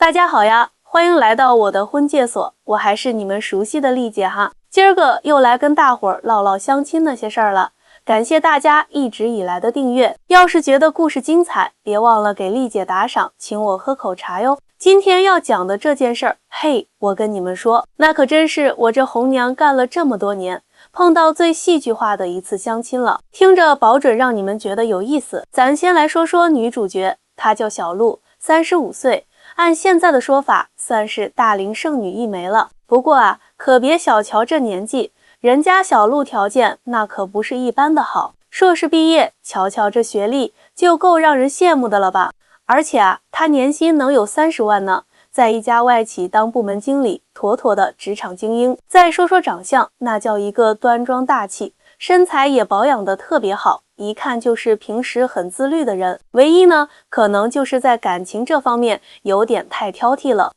大家好呀，欢迎来到我的婚介所，我还是你们熟悉的丽姐哈。今儿个又来跟大伙儿唠唠相亲那些事儿了，感谢大家一直以来的订阅。要是觉得故事精彩，别忘了给丽姐打赏，请我喝口茶哟。今天要讲的这件事儿，嘿，我跟你们说，那可真是我这红娘干了这么多年，碰到最戏剧化的一次相亲了，听着保准让你们觉得有意思。咱先来说说女主角，她叫小璐，35岁。按现在的说法，算是大龄剩女一枚了。不过啊，可别小瞧这年纪，人家小璐条件那可不是一般的好，硕士毕业，瞧瞧这学历，就够让人羡慕的了吧？而且啊，她年薪能有30万呢，在一家外企当部门经理，妥妥的职场精英。再说说长相，那叫一个端庄大气，身材也保养得特别好，一看就是平时很自律的人。唯一呢，可能就是在感情这方面有点太挑剔了。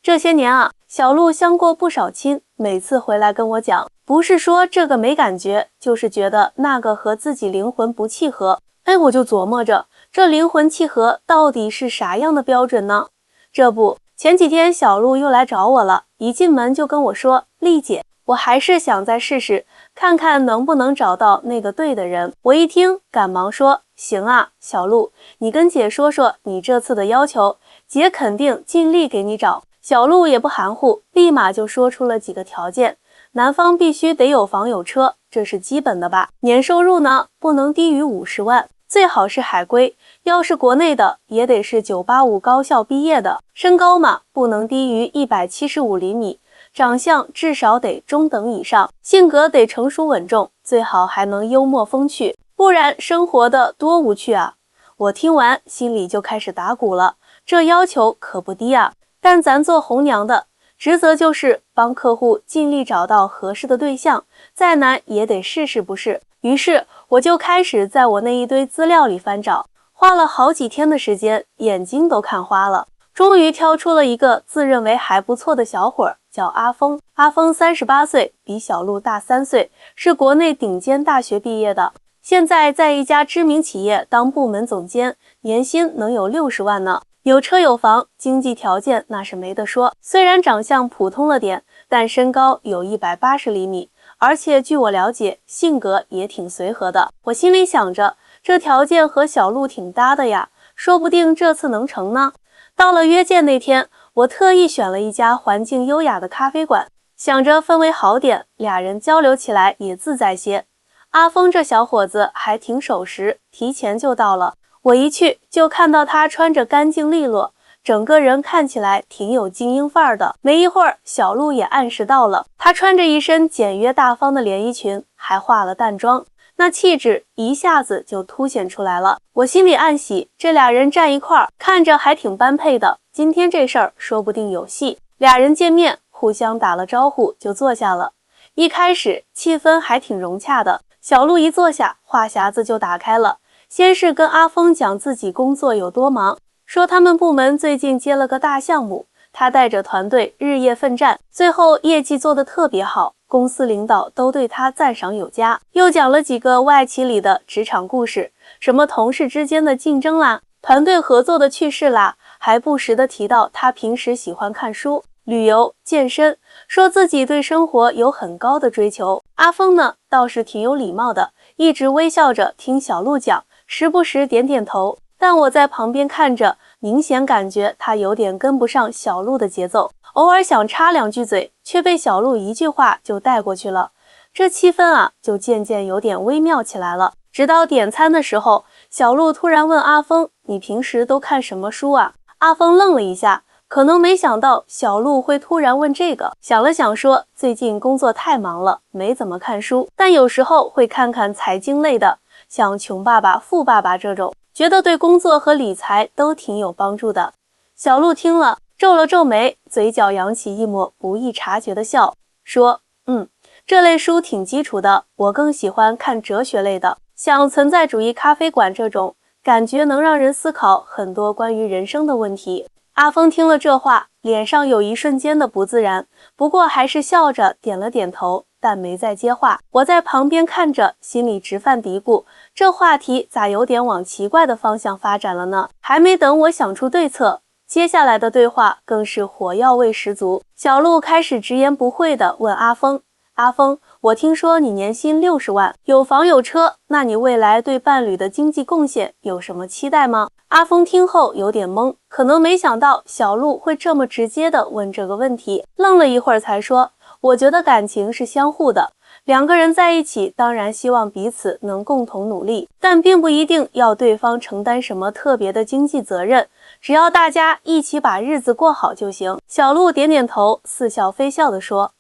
这些年啊，小璐相过不少亲，每次回来跟我讲，不是说这个没感觉，就是觉得那个和自己灵魂不契合。哎，我就琢磨着，这灵魂契合到底是啥样的标准呢？这不，前几天小璐又来找我了，一进门就跟我说，丽姐，我还是想再试试，看看能不能找到那个对的人。我一听，赶忙说，行啊，小璐，你跟姐说说你这次的要求，姐肯定尽力给你找。小璐也不含糊，立马就说出了几个条件。男方必须得有房有车，这是基本的吧。年收入呢，不能低于50万，最好是海归，要是国内的也得是985高校毕业的。身高嘛，不能低于175厘米。长相至少得中等以上，性格得成熟稳重，最好还能幽默风趣，不然生活的多无趣啊！我听完心里就开始打鼓了，这要求可不低啊！但咱做红娘的职责就是帮客户尽力找到合适的对象，再难也得试试不是？于是我就开始在我那一堆资料里翻找，花了好几天的时间，眼睛都看花了。终于挑出了一个自认为还不错的小伙儿，叫阿峰。阿峰38岁，比小璐大3岁，是国内顶尖大学毕业的，现在在一家知名企业当部门总监，年薪能有60万呢。有车有房，经济条件那是没得说。虽然长相普通了点，但身高有180厘米，而且据我了解，性格也挺随和的。我心里想着，这条件和小璐挺搭的呀，说不定这次能成呢。到了约见那天，我特意选了一家环境优雅的咖啡馆，想着氛围好点，俩人交流起来也自在些。阿峰这小伙子还挺守时，提前就到了。我一去就看到他穿着干净利落，整个人看起来挺有精英范儿的。没一会儿，小璐也按时到了，她穿着一身简约大方的连衣裙，还化了淡妆，那气质一下子就凸显出来了。我心里暗喜，这俩人站一块儿，看着还挺般配的，今天这事儿说不定有戏。俩人见面，互相打了招呼就坐下了。一开始气氛还挺融洽的，小璐一坐下，话匣子就打开了。先是跟阿峰讲自己工作有多忙，说他们部门最近接了个大项目，他带着团队日夜奋战，最后业绩做得特别好，公司领导都对他赞赏有加。又讲了几个外企里的职场故事，什么同事之间的竞争啦，团队合作的趣事啦，还不时地提到他平时喜欢看书、旅游、健身，说自己对生活有很高的追求。阿峰呢，倒是挺有礼貌的，一直微笑着听小璐讲，时不时点点头，但我在旁边看着，明显感觉他有点跟不上小璐的节奏，偶尔想插两句嘴，却被小璐一句话就带过去了。这气氛啊，就渐渐有点微妙起来了。直到点餐的时候，小璐突然问阿峰：“你平时都看什么书啊？”阿峰愣了一下，可能没想到小璐会突然问这个，想了想说：“最近工作太忙了，没怎么看书，但有时候会看看财经类的。”像《穷爸爸富爸爸》这种，觉得对工作和理财都挺有帮助的。小璐听了，皱了皱眉，嘴角扬起一抹不易察觉的笑，说：“这类书挺基础的，我更喜欢看哲学类的，像存在主义咖啡馆这种，感觉能让人思考很多关于人生的问题。”阿峰听了这话，脸上有一瞬间的不自然，不过还是笑着点了点头，但没再接话。我在旁边看着，心里直犯嘀咕，这话题咋有点往奇怪的方向发展了呢？还没等我想出对策，接下来的对话更是火药味十足。小鹿开始直言不讳地问阿峰：“阿峰，我听说你年薪60万，有房有车，那你未来对伴侣的经济贡献有什么期待吗？”阿峰听后有点懵，可能没想到小鹿会这么直接地问这个问题，愣了一会儿才说：“我觉得感情是相互的，两个人在一起，当然希望彼此能共同努力，但并不一定要对方承担什么特别的经济责任，只要大家一起把日子过好就行。”小鹿点点头，似笑非笑地说：“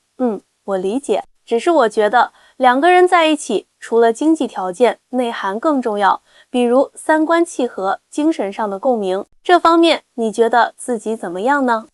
我理解，只是我觉得两个人在一起，除了经济条件，内涵更重要，比如三观契合、精神上的共鸣。这方面，你觉得自己怎么样呢？”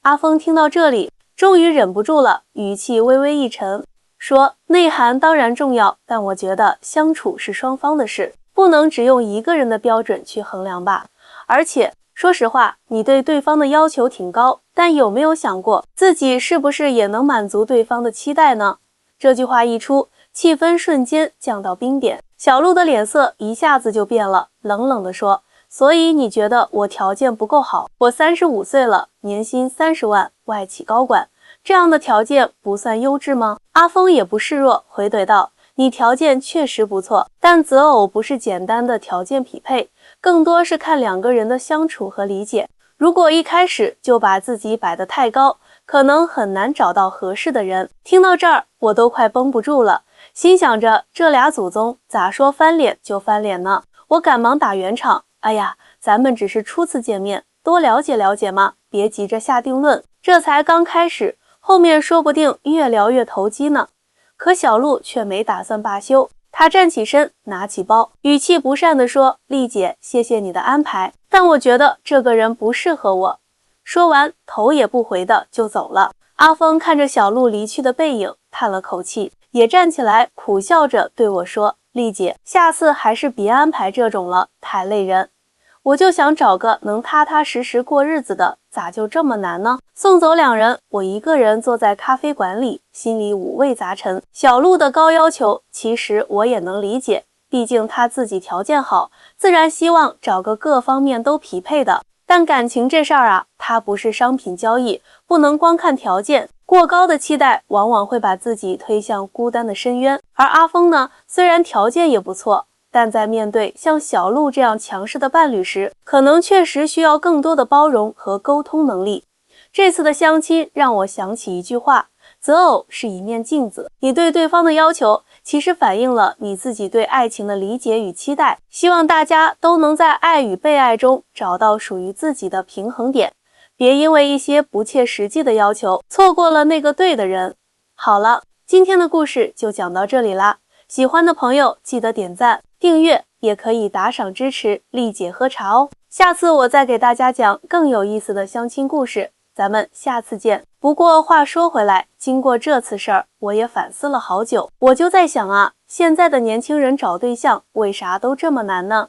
阿峰听到这里，终于忍不住了，语气微微一沉，说：“内涵当然重要，但我觉得相处是双方的事，不能只用一个人的标准去衡量吧。而且，说实话，你对对方的要求挺高，但有没有想过，自己是不是也能满足对方的期待呢？”这句话一出，气氛瞬间降到冰点，小鹿的脸色一下子就变了，冷冷地说：“所以你觉得我条件不够好？我35岁了，年薪30万，外企高管，这样的条件不算优质吗？”阿峰也不示弱，回怼道：“你条件确实不错，但择偶不是简单的条件匹配，更多是看两个人的相处和理解。如果一开始就把自己摆得太高，可能很难找到合适的人。”听到这儿，我都快绷不住了，心想着这俩祖宗咋说翻脸就翻脸呢？我赶忙打圆场：“哎呀，咱们只是初次见面，多了解了解嘛，别急着下定论，这才刚开始，后面说不定越聊越投机呢。”可小鹿却没打算罢休，他站起身，拿起包，语气不善地说：“丽姐，谢谢你的安排，但我觉得这个人不适合我。”说完，头也不回的就走了。阿峰看着小鹿离去的背影，叹了口气，也站起来，苦笑着对我说：“丽姐，下次还是别安排这种了，太累人。我就想找个能踏踏实实过日子的，咋就这么难呢？”送走两人，我一个人坐在咖啡馆里，心里五味杂陈。小鹿的高要求，其实我也能理解，毕竟他自己条件好，自然希望找个各方面都匹配的。但感情这事儿啊，它不是商品交易，不能光看条件。过高的期待往往会把自己推向孤单的深渊。而阿峰呢，虽然条件也不错，但在面对像小鹿这样强势的伴侣时，可能确实需要更多的包容和沟通能力。这次的相亲让我想起一句话：择偶是一面镜子，你对对方的要求其实反映了你自己对爱情的理解与期待。希望大家都能在爱与被爱中找到属于自己的平衡点，别因为一些不切实际的要求错过了那个对的人。好了，今天的故事就讲到这里啦，喜欢的朋友记得点赞、订阅，也可以打赏支持丽姐喝茶哦。下次我再给大家讲更有意思的相亲故事，咱们下次见。不过话说回来，经过这次事儿，我也反思了好久。我就在想啊，现在的年轻人找对象为啥都这么难呢？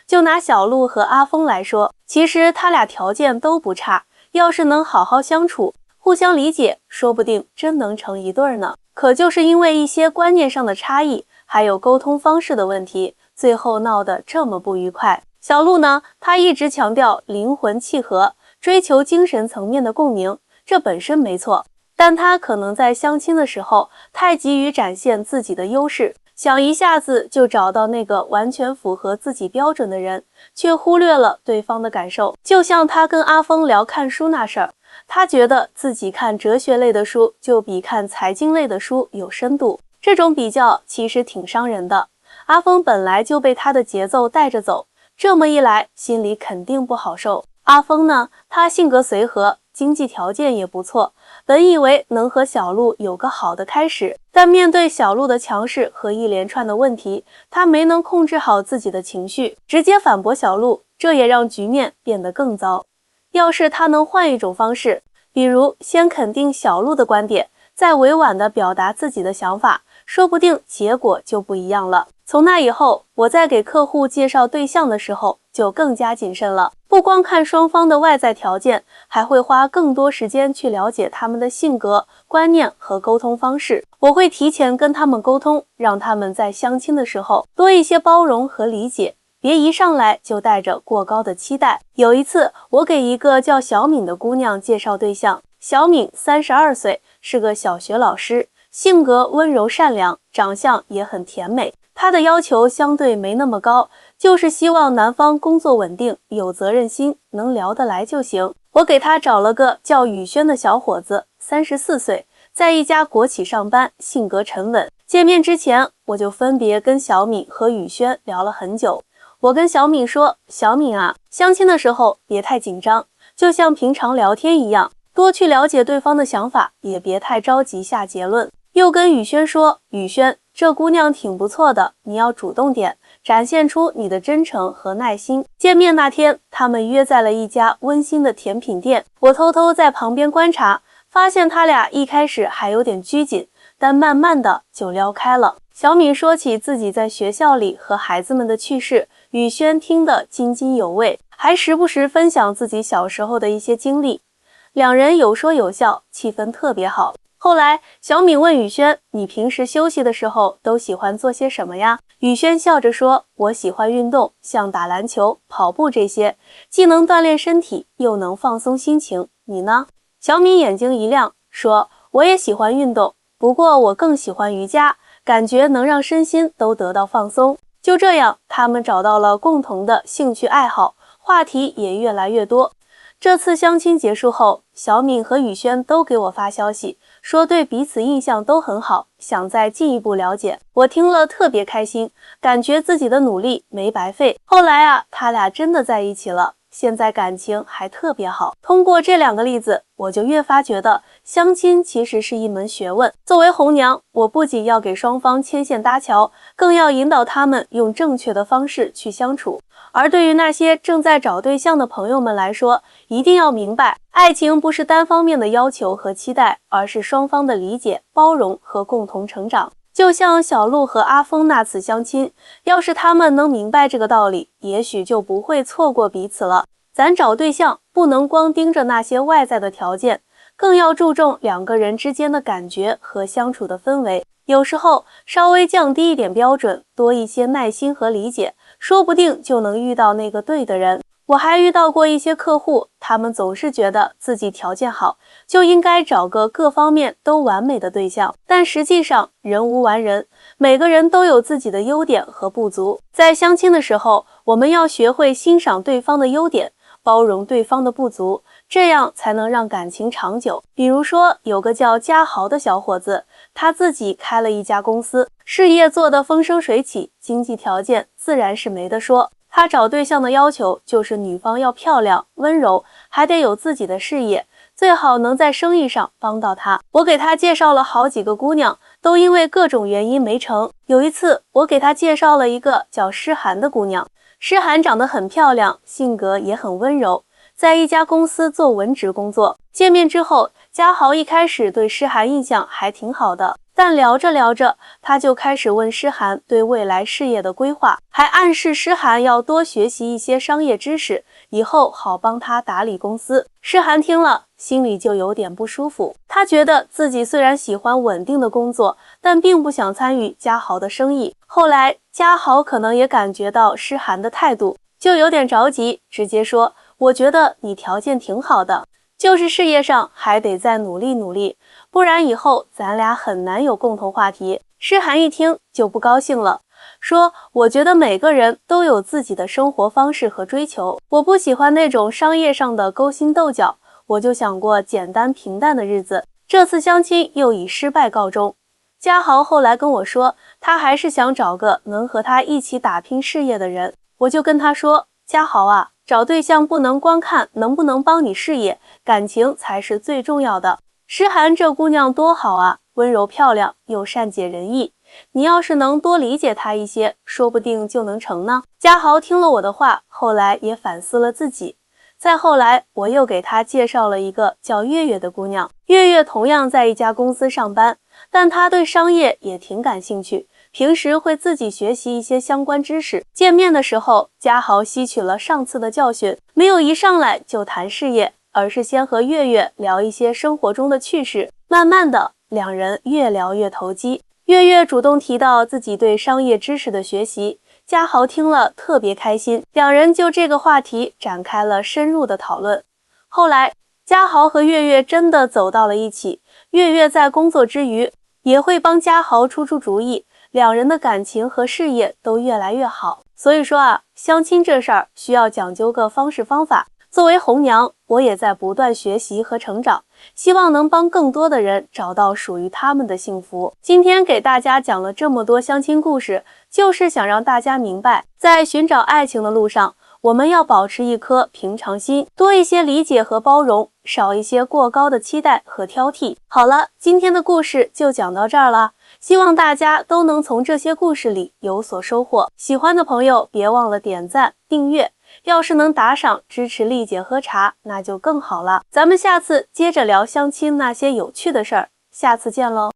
就拿小鹿和阿峰来说，其实他俩条件都不差，要是能好好相处，互相理解，说不定真能成一对儿呢。可就是因为一些观念上的差异，还有沟通方式的问题，最后闹得这么不愉快。小鹿呢，他一直强调灵魂契合，追求精神层面的共鸣，这本身没错，但他可能在相亲的时候太急于展现自己的优势，想一下子就找到那个完全符合自己标准的人，却忽略了对方的感受。就像他跟阿峰聊看书那事儿，他觉得自己看哲学类的书就比看财经类的书有深度，这种比较其实挺伤人的。阿峰本来就被他的节奏带着走，这么一来心里肯定不好受。阿峰呢，他性格随和，经济条件也不错，本以为能和小鹿有个好的开始，但面对小鹿的强势和一连串的问题，他没能控制好自己的情绪，直接反驳小鹿，这也让局面变得更糟。要是他能换一种方式，比如先肯定小鹿的观点，再委婉地表达自己的想法，说不定结果就不一样了。从那以后，我在给客户介绍对象的时候就更加谨慎了，不光看双方的外在条件，还会花更多时间去了解他们的性格、观念和沟通方式。我会提前跟他们沟通，让他们在相亲的时候多一些包容和理解，别一上来就带着过高的期待。有一次，我给一个叫小敏的姑娘介绍对象，小敏32岁，是个小学老师，性格温柔善良，长相也很甜美。她的要求相对没那么高，就是希望男方工作稳定，有责任心，能聊得来就行。我给她找了个叫宇轩的小伙子，34岁，在一家国企上班，性格沉稳。见面之前，我就分别跟小敏和宇轩聊了很久。我跟小敏说，小敏啊，相亲的时候别太紧张，就像平常聊天一样，多去了解对方的想法，也别太着急下结论。又跟宇轩说，宇轩，这姑娘挺不错的，你要主动点，展现出你的真诚和耐心。见面那天，他们约在了一家温馨的甜品店，我偷偷在旁边观察，发现他俩一开始还有点拘谨，但慢慢的就撩开了。小敏说起自己在学校里和孩子们的趣事，宇轩听得津津有味，还时不时分享自己小时候的一些经历，两人有说有笑，气氛特别好。后来，小敏问宇轩，你平时休息的时候都喜欢做些什么呀？宇轩笑着说，我喜欢运动，像打篮球、跑步这些，既能锻炼身体，又能放松心情。你呢？小敏眼睛一亮，说，我也喜欢运动，不过我更喜欢瑜伽，感觉能让身心都得到放松。就这样，他们找到了共同的兴趣爱好，话题也越来越多。这次相亲结束后，小敏和宇轩都给我发消息，说对彼此印象都很好，想再进一步了解。我听了特别开心，感觉自己的努力没白费。后来啊，他俩真的在一起了，现在感情还特别好。通过这2个例子，我就越发觉得相亲其实是一门学问。作为红娘，我不仅要给双方牵线搭桥，更要引导他们用正确的方式去相处。而对于那些正在找对象的朋友们来说，一定要明白，爱情不是单方面的要求和期待，而是双方的理解、包容和共同成长。就像小鹿和阿峰那次相亲，要是他们能明白这个道理，也许就不会错过彼此了。咱找对象不能光盯着那些外在的条件，更要注重2个人之间的感觉和相处的氛围。有时候稍微降低一点标准，多一些耐心和理解，说不定就能遇到那个对的人。我还遇到过一些客户，他们总是觉得自己条件好，就应该找个各方面都完美的对象，但实际上人无完人，每个人都有自己的优点和不足。在相亲的时候，我们要学会欣赏对方的优点，包容对方的不足，这样才能让感情长久。比如说，有个叫嘉豪的小伙子，他自己开了一家公司，事业做得风生水起，经济条件自然是没得说。他找对象的要求就是女方要漂亮、温柔，还得有自己的事业，最好能在生意上帮到他。我给他介绍了好几个姑娘，都因为各种原因没成。有一次，我给他介绍了一个叫诗涵的姑娘，诗涵长得很漂亮，性格也很温柔，在一家公司做文职工作。见面之后，嘉豪一开始对诗涵印象还挺好的，但聊着聊着，他就开始问诗涵对未来事业的规划，还暗示诗涵要多学习一些商业知识，以后好帮他打理公司。诗涵听了，心里就有点不舒服。他觉得自己虽然喜欢稳定的工作，但并不想参与嘉豪的生意。后来，嘉豪可能也感觉到诗涵的态度，就有点着急，直接说：“我觉得你条件挺好的，就是事业上还得再努力努力，不然以后咱俩很难有共同话题。”诗涵一听就不高兴了，说：“我觉得每个人都有自己的生活方式和追求，我不喜欢那种商业上的勾心斗角，我就想过简单平淡的日子。”这次相亲又以失败告终。嘉豪后来跟我说，他还是想找个能和他一起打拼事业的人。我就跟他说：“嘉豪啊，找对象不能光看能不能帮你事业，感情才是最重要的。诗涵这姑娘多好啊，温柔漂亮又善解人意，你要是能多理解她一些，说不定就能成呢。”嘉豪听了我的话，后来也反思了自己。再后来，我又给他介绍了一个叫月月的姑娘。月月同样在一家公司上班，但她对商业也挺感兴趣，平时会自己学习一些相关知识。见面的时候，嘉豪吸取了上次的教训，没有一上来就谈事业，而是先和月月聊一些生活中的趣事。慢慢的，两人越聊越投机。月月主动提到自己对商业知识的学习，嘉豪听了特别开心，两人就这个话题展开了深入的讨论。后来，嘉豪和月月真的走到了一起，月月在工作之余也会帮嘉豪出主意，两人的感情和事业都越来越好。所以说啊，相亲这事儿需要讲究个方式方法。作为红娘，我也在不断学习和成长，希望能帮更多的人找到属于他们的幸福。今天给大家讲了这么多相亲故事，就是想让大家明白，在寻找爱情的路上，我们要保持一颗平常心，多一些理解和包容，少一些过高的期待和挑剔。好了，今天的故事就讲到这儿了，希望大家都能从这些故事里有所收获。喜欢的朋友别忘了点赞、订阅。要是能打赏支持丽姐喝茶，那就更好了。咱们下次接着聊相亲那些有趣的事儿，下次见喽。